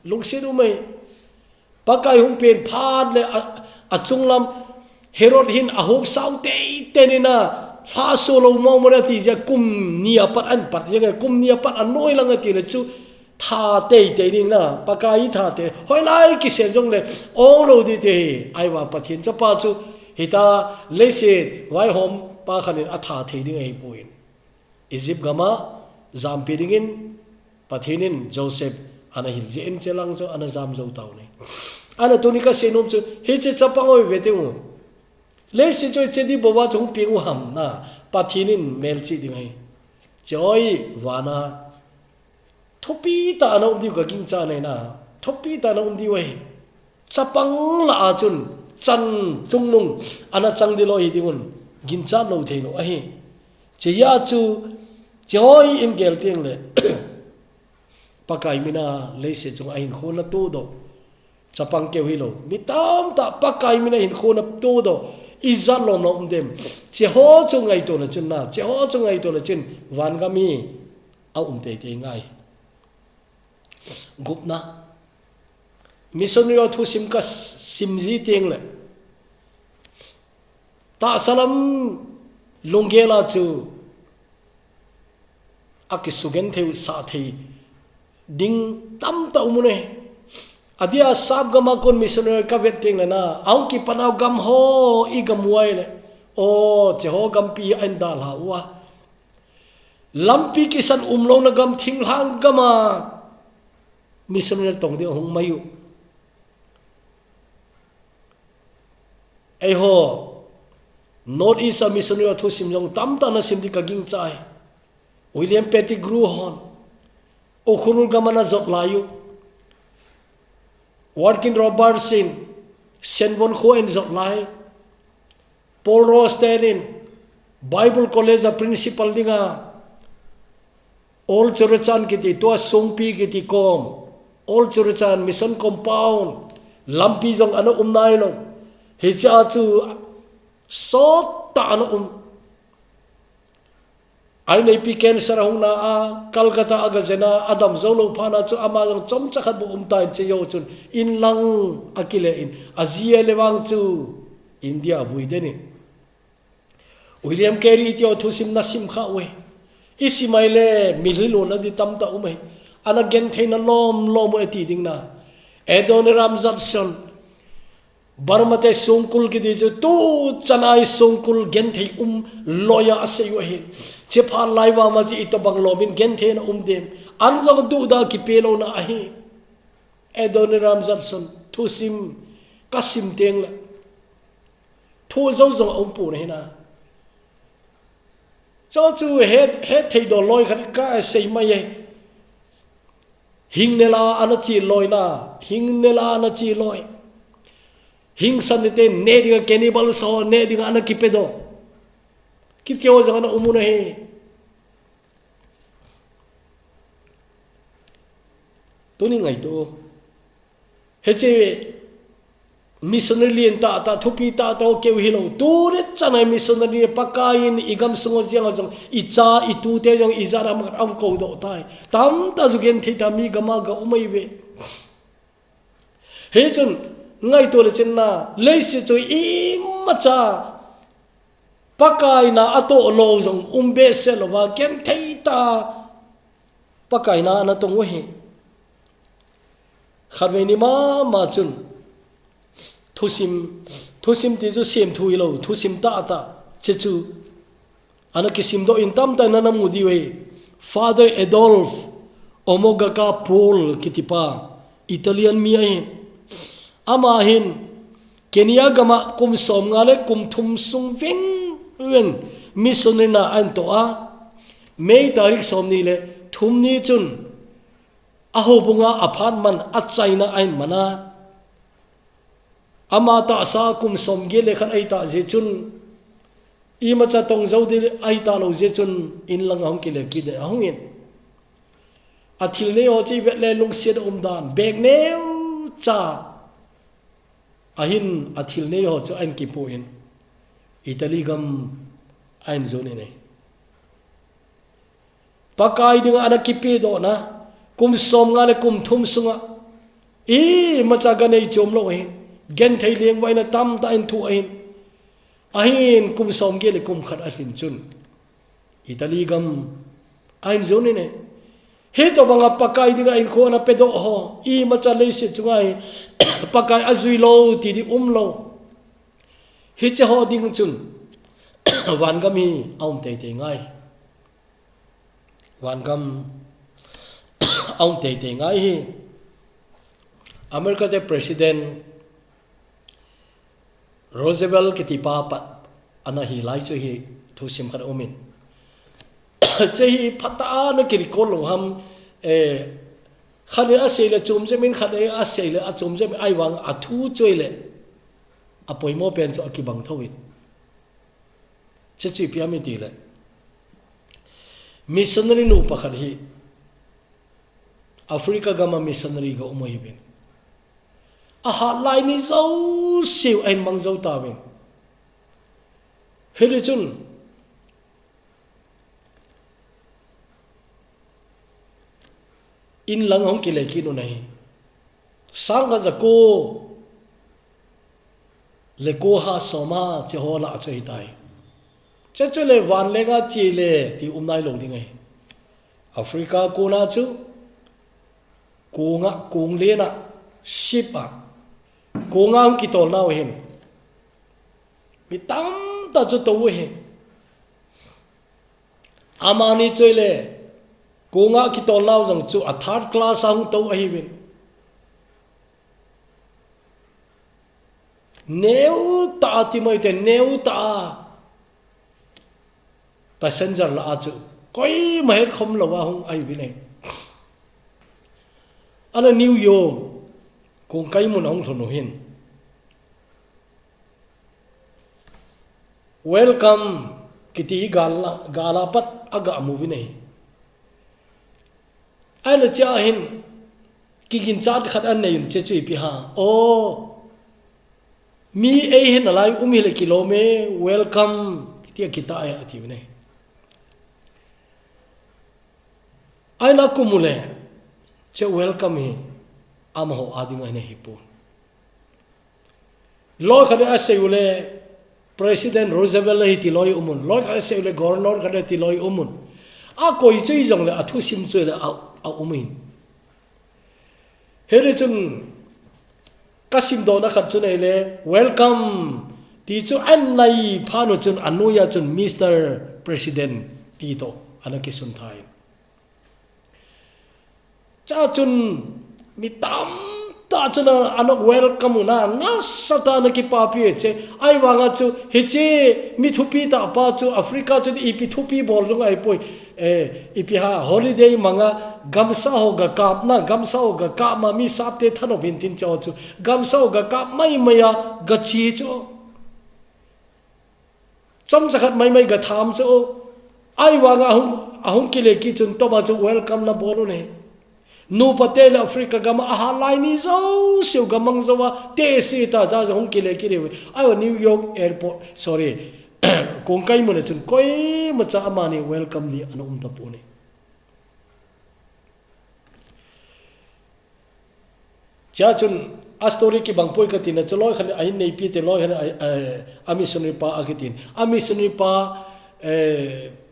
lungsit umei pakai hung pen phat le achunglam herod hin ahop saute tenina ha solo mo mo ti ja kum nia pat an pat ya kum nia pat anoi lang ti le chu tha te ning na pakai tha te hoi lai ki se jong le all of the day ai wa pathin cha pa chu hita le se wai hom pa khanin a tha the ding ai point Egypt gama zam pidingin pathinin Joseph ana hil jen chelang so ana zam zo taw ne ana tonika senom chu he che chapangoi veteu le se choi chedi bowa chung pingu ham na pathinin melchi dingai choi wana thopi ta na umdi ka king cha ne na thopi ta na umdi wai chapang la chun chan tungnung ana changdilo hi dingun gincha lo theilo a hi che ya chu joy in gel tiang le pakai mina le se chung ain khona to do chapang ke hilo mitam ta pakai mina hin khona to do izat lo no umdem che ho chung ai to la chun na che ho chung ai to la chin wan ga mi a umte te ngai gupna missionary thu sim ka simji teng le ta salam lungela chu akisugen theu sa thei ding tam ta umune adia sab gama kon missionary ka vet teng le na au ki panau gam ho i gam wai le o che ho gam pi an dal ha wa lampi kisan umlo na gam thing hang gama missionary tong de hong mayu ai ho North East a missionary thu sim jong tam ta na sim di ka ging chai William Pettigrew hon o khurul gamana zot layu Warkin Robertson Senbon Khoen zot lai Paul Rostenin Bible College a principal dinga Old Churchan kiti tua songpi kiti kom Old Churchan mission compound lampi jong ano umnai lo hecha chu so ta ano ai nei pi ken sarang na a Calcutta aga jena Adam zolo phana chu ama jong chom chakhat bu tai che yo chun in lang akile in Asia lewang chu India bui deni William Carey ti o thusim na sim kha we isimaile mililo na di tam ta umai ana gen theina lom lom eti ding na Adoniram Johnson Barmate songkul ki di tu chanai songkul gen thei loya ase yo he che pha laiwa ma ji ito bang lomin gen thei na dem an jog du da ki pelo na ahi Adoniram Johnson thusim kasim teng la thu zo zo pu ne na cho chu het thei do loi khat ka sei mai hing nela ana chi loi na hing nela ana chi loi hing sanite ne dinga cannibal so ne dinga ana kipedo kityo jana umuna he tuni ngai to heche missionary ta thupi ta to ke hilo tu re chana missionary pakain igam sungo jiang jong icha itu te jong izara ma ang ko do tai tam ta jugen thita mi gama ga umai be he chun ngai to le chenna leise to I macha pakai na ato lo jong umbe se lo ba ken theita pakai na na tong we kharweni ma chun thusim ti ju sem thui lo thusim ta chechu ana kisim do in tam ta na mudi we Father Adolf Omogaka Paul kitipa Italian mi ain ama hin Kenya gama kum som ngale kum thum sung wen missionary na an to a May tarik som ni le thum ni chun aho bunga aphan man achaina ain mana ama ta sa kum som ge le khan ai ta je chun I ma cha tong zo de ai ta lo je chun in lang hong ki le ki de hong in athil ne o chi vet le lung siat dan bek ne cha ahin athil ne ho cho an ki po in Italy gam ain zo ne pakai ding ana ki pe do na kum som nga le kum thum sunga ma cha ga nei chom lo hin gen thei leng wai na tam ta in thu ahin kum som ge le kum khat a hin chun Italy gam ain zo ne he to banga pakai dinga in khona pedo ho ma cha le se chungai pakai azui lo ti di lo he che ho ding chun wan gam hi aum te ngai wan gam aum te ngai hi America the president Roosevelt kitipa pa ana hi lai chu hi thu sim khat omin che hi phata na kiri ko lo ham khane a seile chum je min khane a seile a chum je ai wang a thu choile a poimo pen cho ki bang thowin che chi piami ti le missionary nu pakhat hi Africa gama missionary ga umoi bin a hat lai ni zo siu ein mang zo ta bin hele chun in lang hong ki le ki nu nei sang ka jako le ko ha soma che ho la che tai che che le van le ga chi le ti nai lo ding ai Africa ko na chu ko nga kung le na ship a ko nga ki tol na hin mi tam ta chu to he amani choi le ko nga ki tol na jang chu a third class ang to a hi win neu ta ti mai te neu ta passenger la a chu koi ma het khom lo wa hong ai bi ne ana New York kung kai mun hong thonu hin welcome kiti gala pat aga mu bi ne ana cha hin kigin chat khat an nei che chui pi ha o mi e hin alai umi le kilome welcome kiti kita ai ati bi ne ai na kumule che welcome he am ho ading ai ne hipu lo khade asayule president Roosevelt hi ti loi umun lo khade asayule governor khade ti loi umun a koi chui jong le athu sim chui le a umin hele chun kasim do na khat chun le welcome ti chu an nai phanu chun anuya chun Mr. President ti to anaki sun thai cha chun mi tam ta chuna anok welcome na sata na ki pa pi che ai wanga chu he che mi thupi ta pa chu Africa chu ipi thupi bol jong ai poi ipi ha holiday manga gamsa ho ga kap na gamsa ho ga ka ma mi sap te thano bin tin chaw chu gamsa ho ga ka mai maya ga chi chu chom zakhat mai ga tham chu ai wanga ahung ki le ki chun to ba chu welcome na bolu ne nu patel Africa gam ahalai ni zo siu gamang zawa te si ta za hong ki le ki re ai New York airport sorry kong kai mun chun koi ma cha ma ni welcome ni anum ta pu ni cha chun a story ki bang poi ka tin na chloi khan ai nei pi te loi khan ami suni pa akitin ami suni pa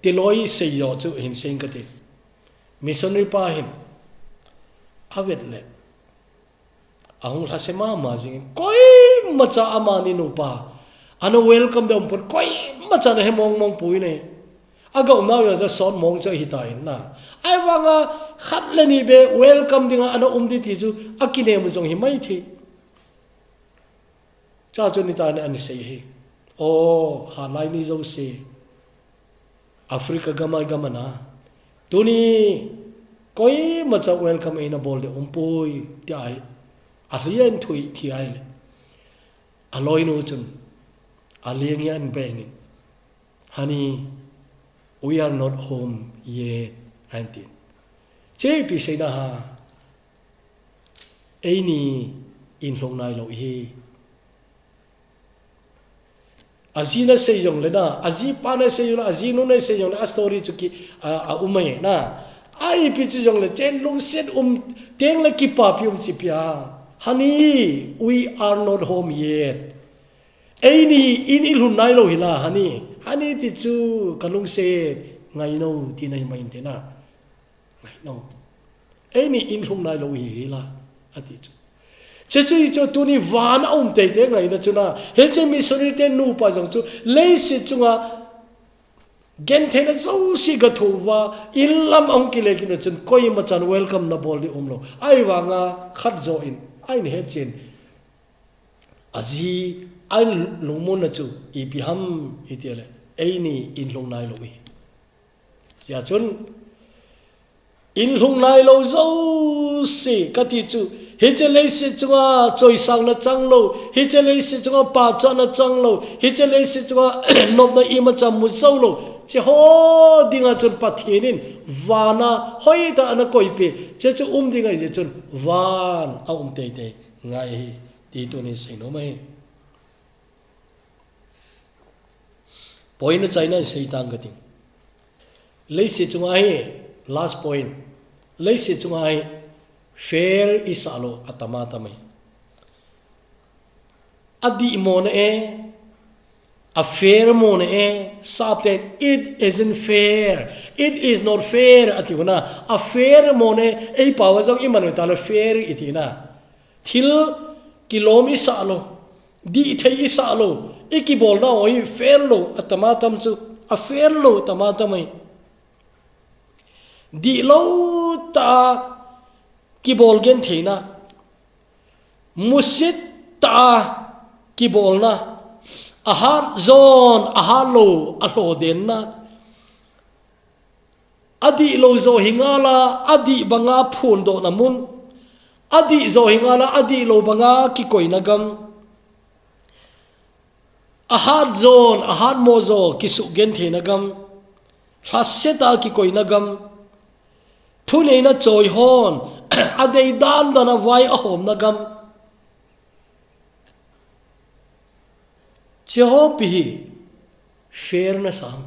te loi se yo chu hin sing ka ti missionary pa hin avet le ahung rasema ma jing koi macha amani no pa ana welcome them por koi macha na hemong mong pui ne aga na ya za son mong cha hitai na ai wanga khat le ni be welcome dinga ana umdi ti chu akine mu jong hi mai thi cha chu ni ta ne an sei hi o ha lai ni zo se Africa gamai gamana tuni koi macha welcome ina bol de umpoi ti ai a rian thui thi ai le aloi no chun aliang yan bang honey we are not home yet antin che pi sei na ha ei ni in long nai lo hi azina sei jong le na azi pa na sei jong azinu na sei jong a story chu ki a umai na ai pi chu jong le chen long set teng le ki pa pi si pia honey we are not home yet ei ni in ilhun nai lo hila honey ti chu kalung se ngai no ti nai mai te na ngai no ei ni in hung nai lo hila ati chu che chu cho tu ni van te ngai na chu na he che mi sori te nu pa jong chu le si chunga gen the na zo si ga thu wa illam ong ki le ki na chun koi ma chan welcome na bol di lo ai wa nga khat zo in ai ni he chen aji ai lungmon na chu I pi ham itiale ei ni in lung nai lo hi ya chun in lung nai lo zo si ka ti chu he che le si chunga choi sang na chang lo he che le si chunga pa cha na chang lo he che le si chunga nop na I ma cha mu zo lo che ho dinga chun pa thinin wana hoi ta na koi pe che chu dinga je chun van a te ngai ti tu ni sei no mai point China sei tang ka ting lei se chunga hi last point lei se chunga hi fair isalo atama tamai adi mon a fair mon sabten it isn't fair, it is not fair atiguna a fair mon ei pawajong imanu talo fair itina thil kilom isalo di thei isalo ikibol na oi fair lo atama tam chu a fair lo tama tamai di lo ta kibol gen theina musit ta kibol na ahar zon ahalo alo den na adi lo zo hingala adi banga phun do namun adi zo hingala adi lo banga ki koina gam ahar zon ahar mozo kisu gen theina gam haseta ki koina gam thuneina choi hon adei dan dana vai ahom na gam chehopi fair na sam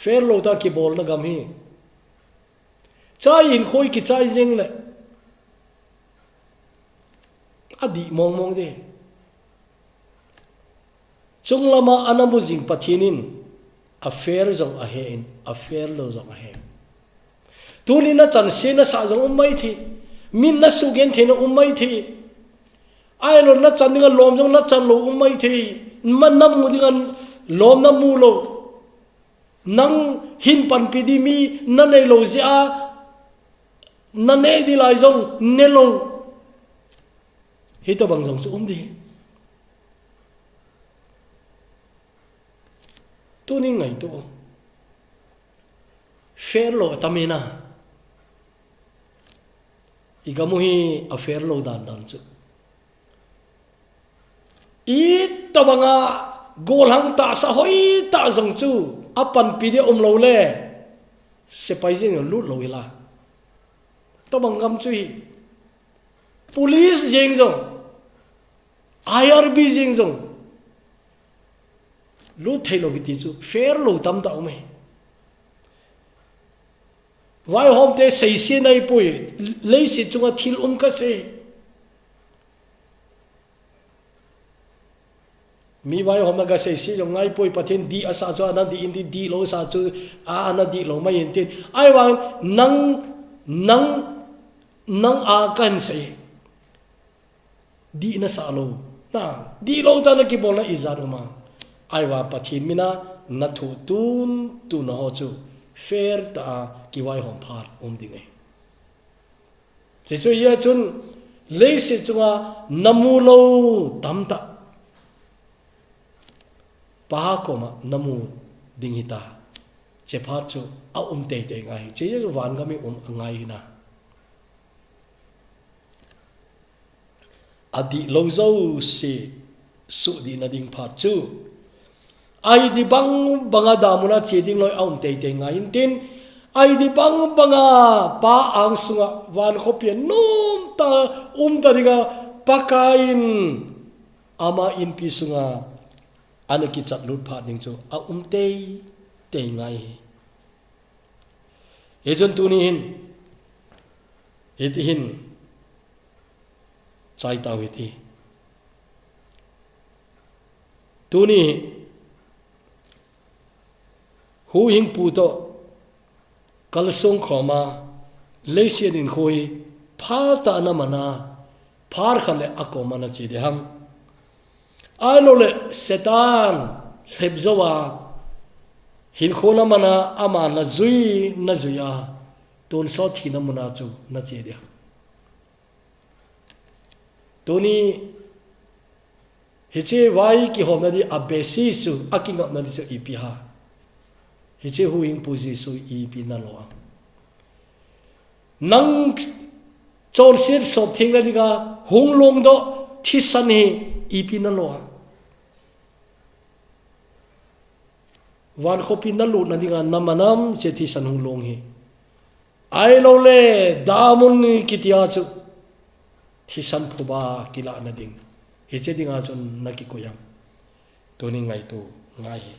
fair lo ta ki bol na gam hi chai in khoi ki chai jing le adi mong mong de chung lama anamu jing pathinin a fair zong a hen a fair lo zong a hen tuni na chan se na sa jong umai thi min na su gen the na umai thi ai lo na chan dinga lom jong na chan lo umai thi man nam mu dinga lom na mu lo nang hin pan pi di mi na nei lo zia na nei di lai jong ne lo hi to bang jong su di tuni ngai to fair lo tamina igamuhi a fair lo dan dan chu it tabanga gol hang ta sa hoi ta jong chu apan pi de lo le se pai jing lu lo ila to bangam chu police jing jong IRB jing jong lu thai lo biti chu fair lo tam ta me vai hom te sei se nai pui lei si chunga thil ka se mi vai hom ga sei si jong ngai pui pathin di asa cho na di indi di lo sa chu a na di lo mai in tin ai wang nang a kan se di na sa lo na di lo ta na ki bol na izaruma ai wa pathin mina na thu tun tu na ho chu fair ta ki wai hom phar dingai che chu ya chun lei se chunga namu lo tam ta pa ko ma namu ding hita che phar chu a te te ngai che ye wan ga mi ngai na adi lo zo se su di na ding phar chu ai di bang banga damuna cheding loi aum te te nga in tin ai di bang banga pa ang sunga wan khopian nom ta ta diga pakain ama in pi sunga anaki chat lut pha ding chu a te ngai ejon tuni hin chai ta witi tuni hu hing pu to kalsong khoma leisian in khoi pha ta na mana phar khale akoma na chi de ham ai lo le setan lebzowa hin khona mana ama na zuya ton so thi na muna chu na chi de toni hiche vai ki homna di abesi su aking up na di su ipiha hiche huing puji su ipi na lo nang chon sir sop thing la diga hung long do thi san he ipi na lo wan khopi na lu na diga namanam che thi san hung long he ai lo le damun ni kitia chu thi san phuba kila na ding hiche dinga chon na ki koyam toni ngai tu ngai he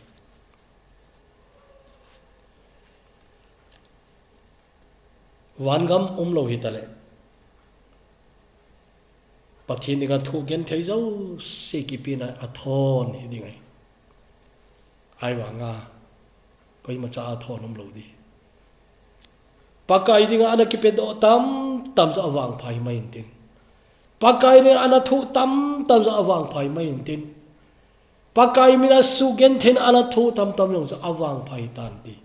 wan gam lo hi tale pathin ga thu gen thei zo se ki pina athon hi ding ai wa nga koi ma cha athon lo di pakai ding ana ki pe do tam tam za awang phai mai tin pakai ni ana thu tam tam za awang phai mai tin pakai mina su gen then ana thu tam tam long za awang phai tan ti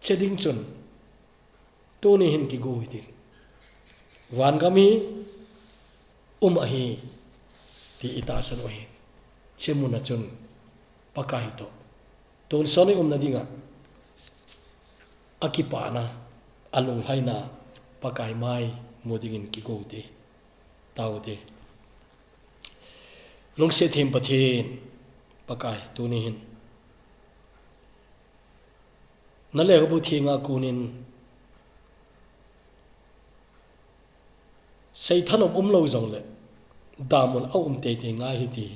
cheding chun to ni hin ki go hi tin wan gami ahi ti ita san ohi chemuna chun pakai to ton soni na dinga akipana alung haina pakai mai modingin ki go te tau te long se them pathin pakai tu ni hin na le bu thinga kunin sei thanom lo jong le damun au te te ngai hi ti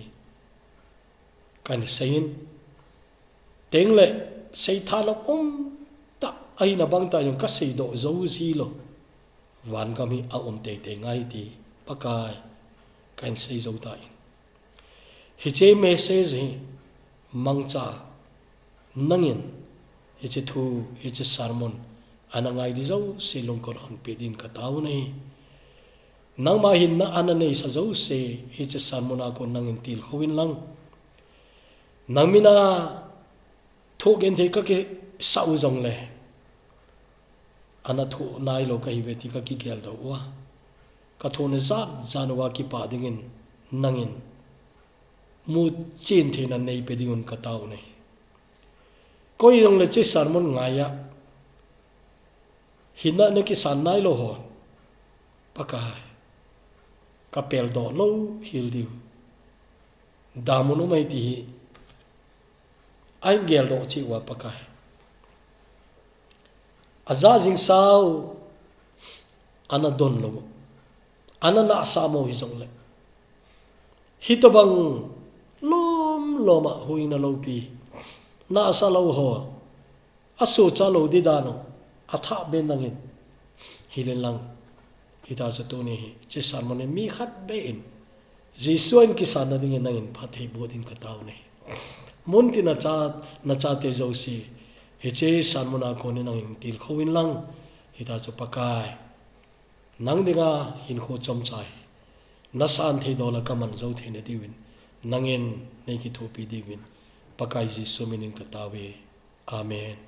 kan sein teng le sei thalo ta ai na bang ta yung ka sei do zo zi lo wan kami au te te ngai ti pakai kan sei zo ta hi che message hi mangcha nangin hi che thu hi che sermon anangai di zo silong kor han pe din ka taw nei nang ma hin na ananei sa zo se hi che sermon a ko nangin til khowin lang nangmina thogen the ka ke sau jong le ana thu nai lo ka hi beti ka ki gel do wa ka thone za janwa ki pa dingin nangin mu chin the na nei pe dingun ka taw nei ko yong le che sermon ngaya hina ne ki san nai lo ho pakai kapel do lo hil diu damuno mai ti ai gel do chi wa pakai aza jing sao ana don lo ana na sa mo hi jong le hitobang lom loma huina lo pi na sa lo ho asu cha lo di dano atha ben nangin hilen lang hita cha tu ni che sarmone mi khat ben jisuan ki sana ding nangin phathei bodin ka taw ne monti na cha te zo si he che sarmona ko ne nangin til khowin lang hita cha pakai nang dinga hin kho chom chai na san thei dola kaman zo the ne diwin nangin nei ki thopi diwin pakai ji suminin ka tawe amen